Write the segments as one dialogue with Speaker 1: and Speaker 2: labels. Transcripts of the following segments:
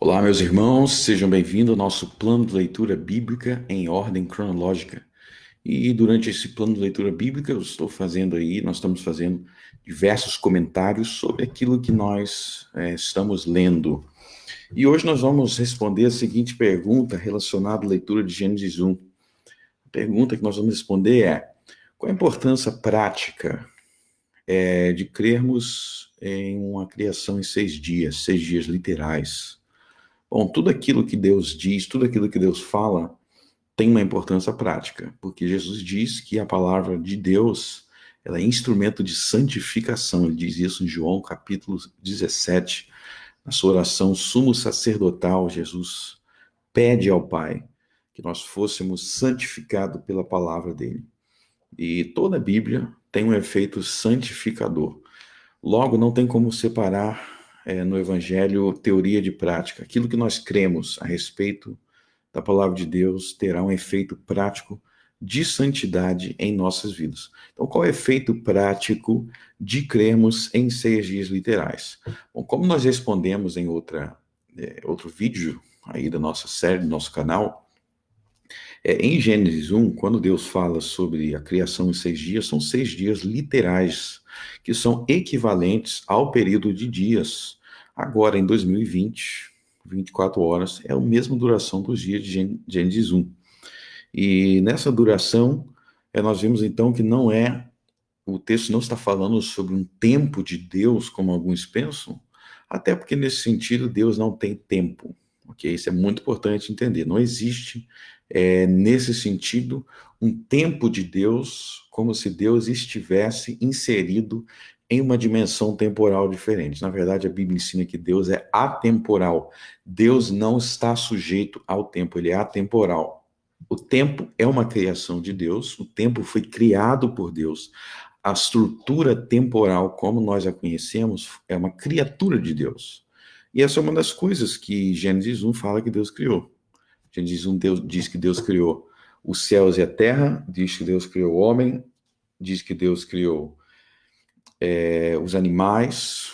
Speaker 1: Olá, meus irmãos, sejam bem-vindos ao nosso plano de leitura bíblica em ordem cronológica. E durante esse plano de leitura bíblica, nós estamos fazendo diversos comentários sobre aquilo que nós estamos lendo. E hoje nós vamos responder a seguinte pergunta relacionada à leitura de Gênesis 1. A pergunta que nós vamos responder é: qual a importância prática de crermos em uma criação em 6 dias, 6 dias literais? Bom, tudo aquilo que Deus diz, tudo aquilo que Deus fala, tem uma importância prática, porque Jesus diz que a palavra de Deus, ela é instrumento de santificação. Ele diz isso em João capítulo 17, na sua oração sumo sacerdotal. Jesus pede ao Pai que nós fôssemos santificados pela palavra dele. E toda a Bíblia tem um efeito santificador. Logo, não tem como separar no Evangelho teoria de prática. Aquilo que nós cremos a respeito da palavra de Deus terá um efeito prático de santidade em nossas vidas. Então, qual é o efeito prático de crermos em 6 dias literais? Bom, como nós respondemos em outro vídeo aí da nossa série, do nosso canal, em Gênesis 1, quando Deus fala sobre a criação em 6 dias, são 6 dias literais, que são equivalentes ao período de dias. Agora, em 2020, 24 horas, é a mesma duração dos dias de Gênesis 1. E nessa duração, nós vimos então que o texto não está falando sobre um tempo de Deus, como alguns pensam, até porque nesse sentido Deus não tem tempo, ok? Isso é muito importante entender. Não existe, nesse sentido, um tempo de Deus como se Deus estivesse inserido em uma dimensão temporal diferente. Na verdade, a Bíblia ensina que Deus é atemporal. Deus não está sujeito ao tempo, ele é atemporal. O tempo é uma criação de Deus, o tempo foi criado por Deus. A estrutura temporal, como nós a conhecemos, é uma criatura de Deus. E essa é uma das coisas que Gênesis 1 fala que Deus criou. Gênesis 1 diz que Deus criou os céus e a terra, diz que Deus criou o homem, diz que Deus criou os animais,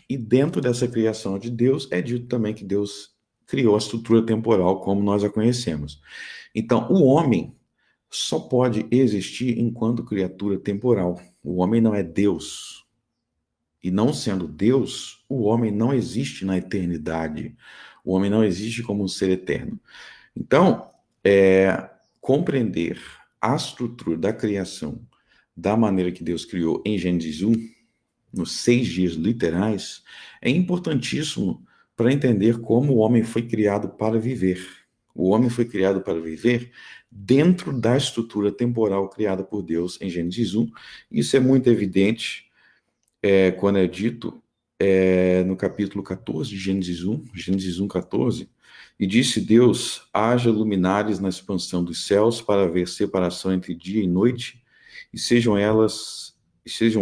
Speaker 1: e dentro dessa criação de Deus é dito também que Deus criou a estrutura temporal como nós a conhecemos. Então, o homem só pode existir enquanto criatura temporal. O homem não é Deus. E não sendo Deus, o homem não existe na eternidade. O homem não existe como um ser eterno. Então, compreender a estrutura da criação da maneira que Deus criou em Gênesis 1, nos 6 dias literais, é importantíssimo para entender como o homem foi criado para viver. O homem foi criado para viver dentro da estrutura temporal criada por Deus em Gênesis 1. Isso é muito evidente quando é dito no capítulo 14 de Gênesis 1, Gênesis 1, 14, e disse Deus: haja luminares na expansão dos céus para haver separação entre dia e noite, e sejam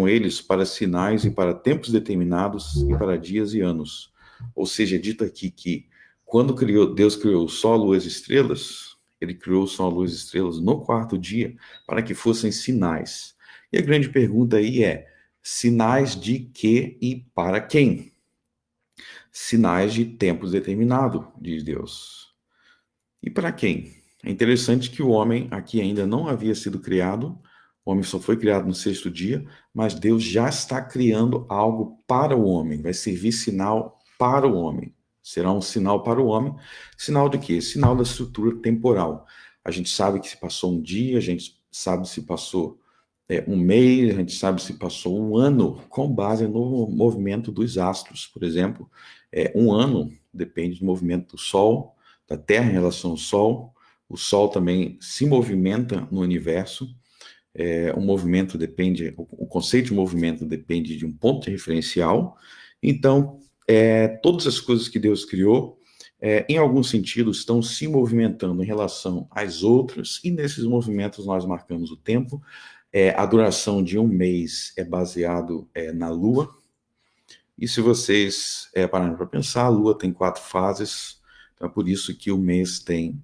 Speaker 1: eles para sinais e para tempos determinados e para dias e anos. Ou seja, é dito aqui que quando Deus criou o sol, luas e estrelas, ele criou o sol, luas e estrelas no quarto dia para que fossem sinais. E a grande pergunta aí é: sinais de quê e para quem? Sinais de tempos determinados, diz Deus. E para quem? É interessante que o homem aqui ainda não havia sido criado, o homem só foi criado no 6º dia, mas Deus já está criando algo para o homem, vai servir sinal para o homem. Será um sinal para o homem. Sinal de quê? Sinal da estrutura temporal. A gente sabe que se passou um dia, a gente sabe se passou um mês, a gente sabe se passou um ano, com base no movimento dos astros. Por exemplo, um ano depende do movimento do Sol, da Terra em relação ao Sol. O Sol também se movimenta no universo. O conceito de movimento depende de um ponto de referencial. Então, todas as coisas que Deus criou, em algum sentido, estão se movimentando em relação às outras, e nesses movimentos nós marcamos o tempo. A duração de um mês é baseado na Lua, e se vocês pararem para pensar, a Lua tem 4 fases, então é por isso que o mês tem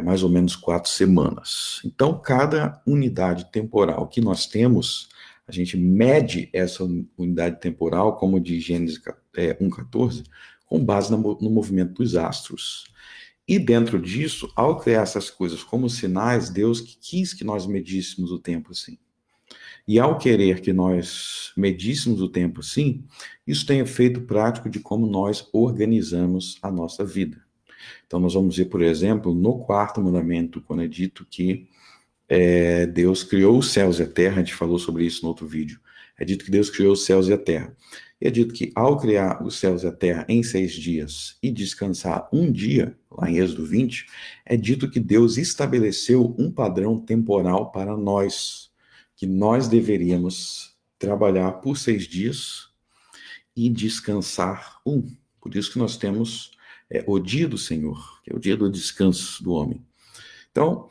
Speaker 1: mais ou menos 4 semanas. Então, cada unidade temporal que nós temos, a gente mede essa unidade temporal, como diz Gênesis 1,14, com base no movimento dos astros. E dentro disso, ao criar essas coisas como sinais, Deus quis que nós medíssemos o tempo assim. E ao querer que nós medíssemos o tempo assim, isso tem efeito prático de como nós organizamos a nossa vida. Então nós vamos ver, por exemplo, no quarto mandamento, quando é dito que Deus criou os céus e a terra, a gente falou sobre isso no outro vídeo. É dito que Deus criou os céus e a terra. E é dito que ao criar os céus e a terra em 6 dias e descansar um dia, lá em Êxodo 20, é dito que Deus estabeleceu um padrão temporal para nós, que nós deveríamos trabalhar por 6 dias e descansar um. Por isso que nós temos o dia do Senhor, que é o dia do descanso do homem. Então,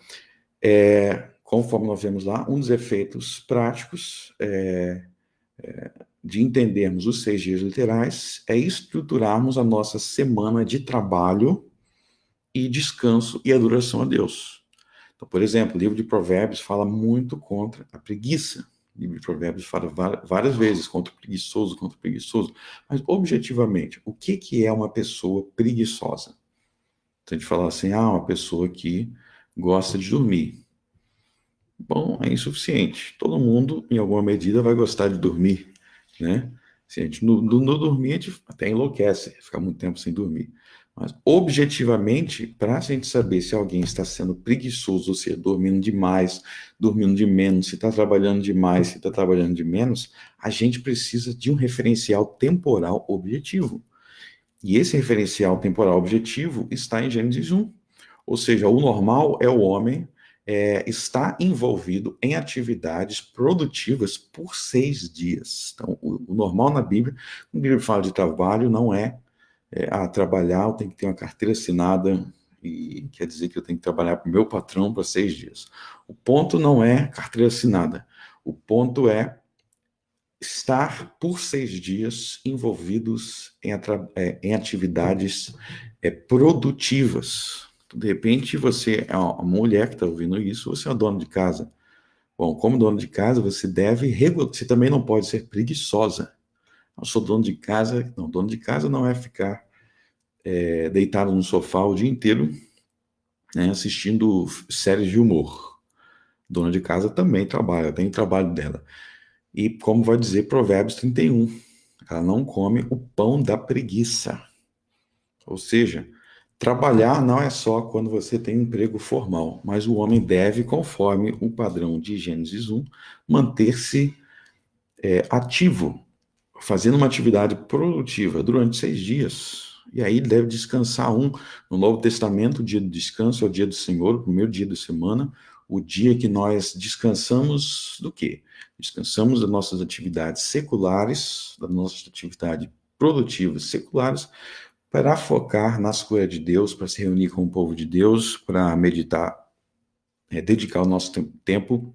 Speaker 1: conforme nós vemos lá, um dos efeitos práticos de entendermos os 6 dias literais é estruturarmos a nossa semana de trabalho e descanso e adoração a Deus. Então, por exemplo, o livro de Provérbios fala muito contra a preguiça. O livro de Provérbios fala várias vezes contra o preguiçoso. Mas, objetivamente, o que é uma pessoa preguiçosa? Então, a gente fala assim, uma pessoa que gosta de dormir. Bom, é insuficiente. Todo mundo, em alguma medida, vai gostar de dormir, né? Se a gente não dormir, a gente até enlouquece, ficar muito tempo sem dormir. Mas, objetivamente, para a gente saber se alguém está sendo preguiçoso, ou seja, dormindo demais, dormindo de menos, se está trabalhando demais, se está trabalhando de menos, a gente precisa de um referencial temporal objetivo. E esse referencial temporal objetivo está em Gênesis 1. Ou seja, o normal é o homem está envolvido em atividades produtivas por 6 dias. Então, o normal na Bíblia, quando a Bíblia fala de trabalho, não trabalhar, eu tenho que ter uma carteira assinada, e quer dizer que eu tenho que trabalhar para o meu patrão por 6 dias. O ponto não é carteira assinada, o ponto é estar por 6 dias envolvidos em atividades produtivas. De repente, você é uma mulher que está ouvindo isso, você é uma dona de casa. Bom, como dona de casa, você você também não pode ser preguiçosa. Eu sou dono de casa. Não, dono de casa não é ficar deitado no sofá o dia inteiro, né, assistindo séries de humor. Dona de casa também trabalha, tem o trabalho dela. E como vai dizer Provérbios 31, ela não come o pão da preguiça. Ou seja, trabalhar não é só quando você tem um emprego formal, mas o homem deve, conforme o padrão de Gênesis 1, manter-se ativo, fazendo uma atividade produtiva durante 6 dias. E aí ele deve descansar um. No Novo Testamento, o dia do descanso é o dia do Senhor, o primeiro dia da semana, o dia que nós descansamos do quê? Descansamos das nossas atividades seculares, das nossas atividades produtivas seculares, para focar nas coisas de Deus, para se reunir com o povo de Deus, para meditar, dedicar o nosso tempo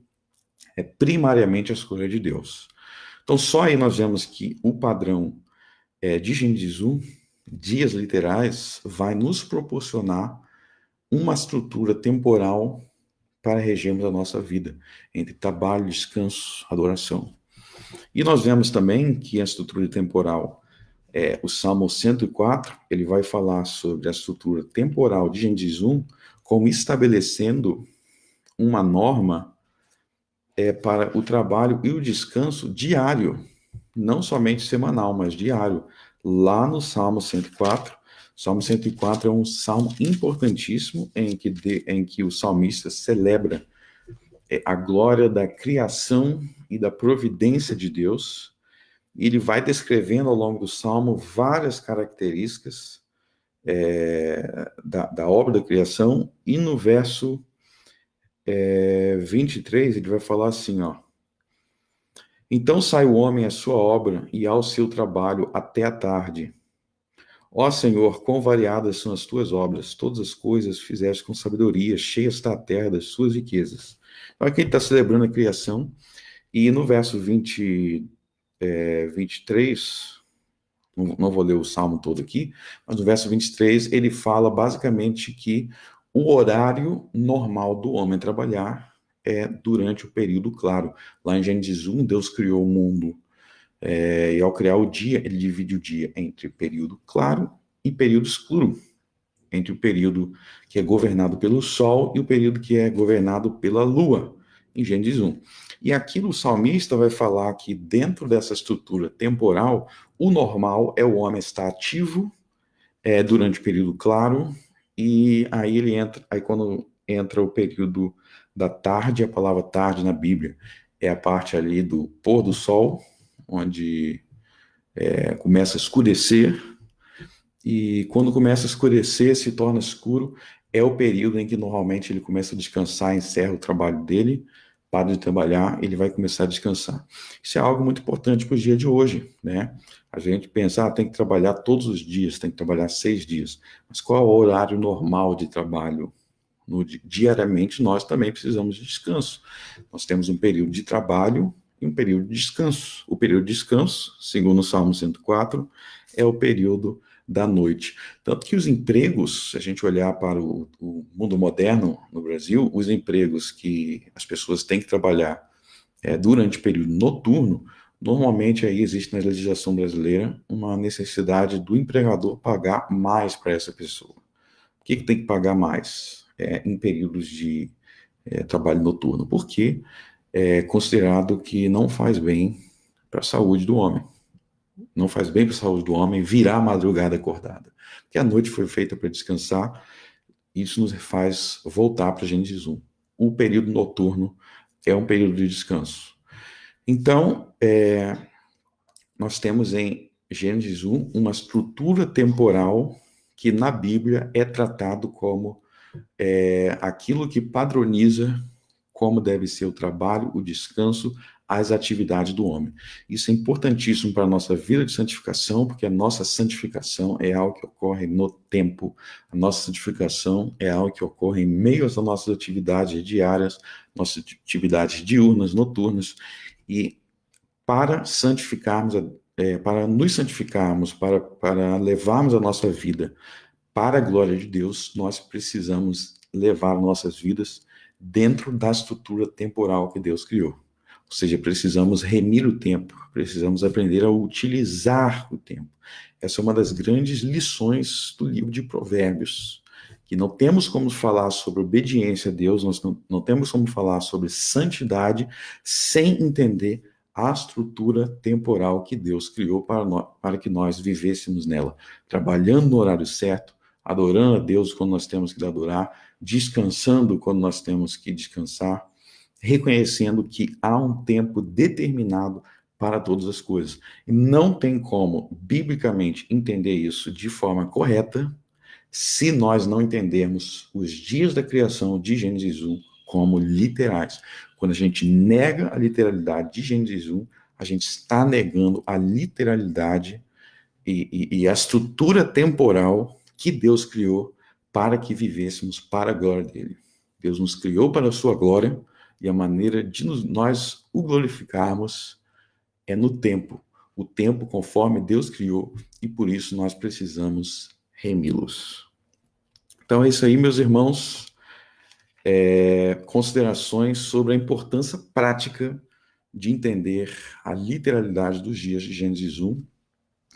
Speaker 1: primariamente às coisas de Deus. Então, só aí nós vemos que o padrão de Gênesis 1, dias literais, vai nos proporcionar uma estrutura temporal para regermos a nossa vida, entre trabalho, descanso, adoração. E nós vemos também que a estrutura temporal, o Salmo 104, ele vai falar sobre a estrutura temporal de Gênesis 1, como estabelecendo uma norma para o trabalho e o descanso diário, não somente semanal, mas diário. Lá no Salmo 104, Salmo 104 é um salmo importantíssimo em que o salmista celebra a glória da criação e da providência de Deus. E ele vai descrevendo ao longo do salmo várias características da obra da criação, e no verso 23 ele vai falar assim, então sai o homem à sua obra e ao seu trabalho até a tarde. Ó Senhor, quão variadas são as tuas obras, todas as coisas fizeste com sabedoria, cheia está a terra das suas riquezas. Então aqui ele está celebrando a criação, e no verso 23, não vou ler o salmo todo aqui, mas no verso 23 ele fala basicamente que o horário normal do homem trabalhar é durante o período claro. Lá em Gênesis 1, Deus criou o mundo, e ao criar o dia, ele divide o dia entre período claro em período escuro, entre o período que é governado pelo Sol e o período que é governado pela Lua, em Gênesis 1. E aqui o salmista vai falar que dentro dessa estrutura temporal, o normal é o homem estar ativo durante o período claro, e aí ele entra, aí quando entra o período da tarde, a palavra tarde na Bíblia é a parte ali do pôr do sol, onde começa a escurecer, e quando começa a escurecer, se torna escuro, é o período em que normalmente ele começa a descansar, encerra o trabalho dele, para de trabalhar, ele vai começar a descansar. Isso é algo muito importante para o dia de hoje, né? A gente pensa, tem que trabalhar todos os dias, tem que trabalhar 6 dias. Mas qual é o horário normal de trabalho? Diariamente nós também precisamos de descanso. Nós temos um período de trabalho e um período de descanso. O período de descanso, segundo o Salmo 104, é o período da noite. Tanto que os empregos, se a gente olhar para o mundo moderno no Brasil, os empregos que as pessoas têm que trabalhar durante o período noturno, normalmente aí existe na legislação brasileira uma necessidade do empregador pagar mais para essa pessoa. Por que tem que pagar mais em períodos de trabalho noturno? Porque é considerado que não faz bem para a saúde do homem. Não faz bem para a saúde do homem virar a madrugada acordada. Porque a noite foi feita para descansar, isso nos faz voltar para Gênesis 1. O período noturno é um período de descanso. Então, nós temos em Gênesis 1 uma estrutura temporal que na Bíblia é tratado como aquilo que padroniza como deve ser o trabalho, o descanso, as atividades do homem. Isso é importantíssimo para a nossa vida de santificação, porque a nossa santificação é algo que ocorre no tempo. A nossa santificação é algo que ocorre em meio às nossas atividades diárias, nossas atividades diurnas, noturnas, e para santificarmos, para nos santificarmos, para levarmos a nossa vida para a glória de Deus, nós precisamos levar nossas vidas dentro da estrutura temporal que Deus criou. Ou seja, precisamos remir o tempo, precisamos aprender a utilizar o tempo. Essa é uma das grandes lições do livro de Provérbios, que não temos como falar sobre obediência a Deus, nós não temos como falar sobre santidade sem entender a estrutura temporal que Deus criou para que nós vivêssemos nela, trabalhando no horário certo, adorando a Deus quando nós temos que adorar, descansando quando nós temos que descansar, reconhecendo que há um tempo determinado para todas as coisas. E não tem como, biblicamente, entender isso de forma correta se nós não entendermos os dias da criação de Gênesis 1 como literais. Quando a gente nega a literalidade de Gênesis 1, a gente está negando a literalidade e a estrutura temporal que Deus criou para que vivêssemos para a glória dele. Deus nos criou para a sua glória e a maneira de nós o glorificarmos é no tempo. O tempo conforme Deus criou e por isso nós precisamos remi-los. Então é isso aí, meus irmãos. Considerações sobre a importância prática de entender a literalidade dos dias de Gênesis 1,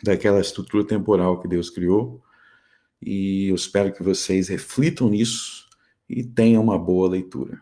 Speaker 1: daquela estrutura temporal que Deus criou, e eu espero que vocês reflitam nisso e tenham uma boa leitura.